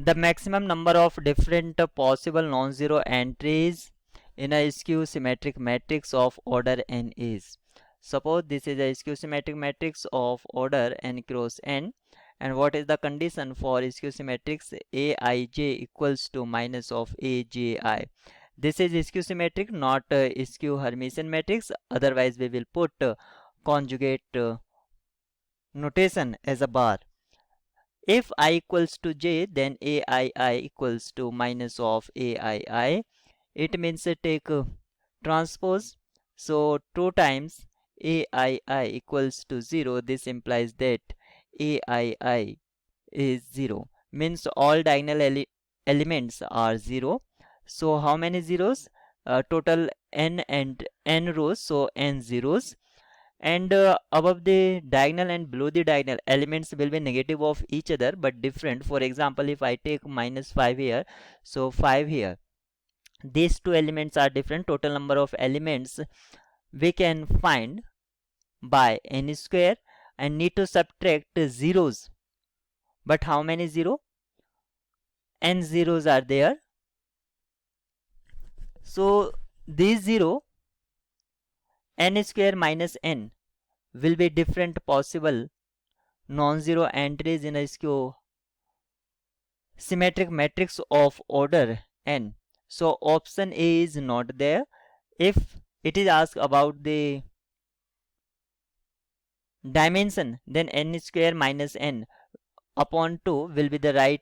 The maximum number of different possible non-zero entries in a skew-symmetric matrix of order n is. Suppose this is a skew-symmetric matrix of order n cross n, and what is the condition for skew-symmetrics aij equals to minus of aji. This is skew-symmetric, not Skew-Hermitian matrix. Otherwise we will put conjugate notation as a bar. If I equals to j, then aii equals to minus of aii. It means take transpose. So 2 times aii equals to 0. This implies that aii is 0. Means all diagonal elements are 0. So how many zeros? Total n and n rows. So n zeros. And above the diagonal and below the diagonal elements will be negative of each other but different. For example, if I take minus 5 here, so 5 here, these two elements are different. Total number of elements we can find by n square and need to subtract zeros. But how many zero? N zeros are there. So these 0 n square minus n will be different possible non-zero entries in a skew-symmetric matrix of order n. So option A is not there. If it is asked about the dimension, then n square minus n upon 2 will be the right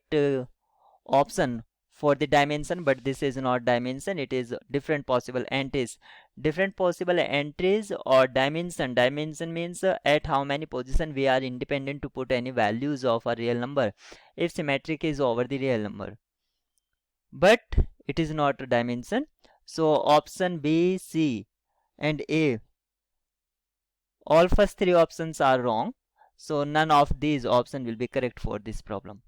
option for the dimension, but this is not dimension, it is different possible entries. Different possible entries or dimension. Dimension means at how many position we are independent to put any values of a real number if symmetric is over the real number, but it is not a dimension. So option B, C and A, all first three options are wrong. So none of these options will be correct for this problem.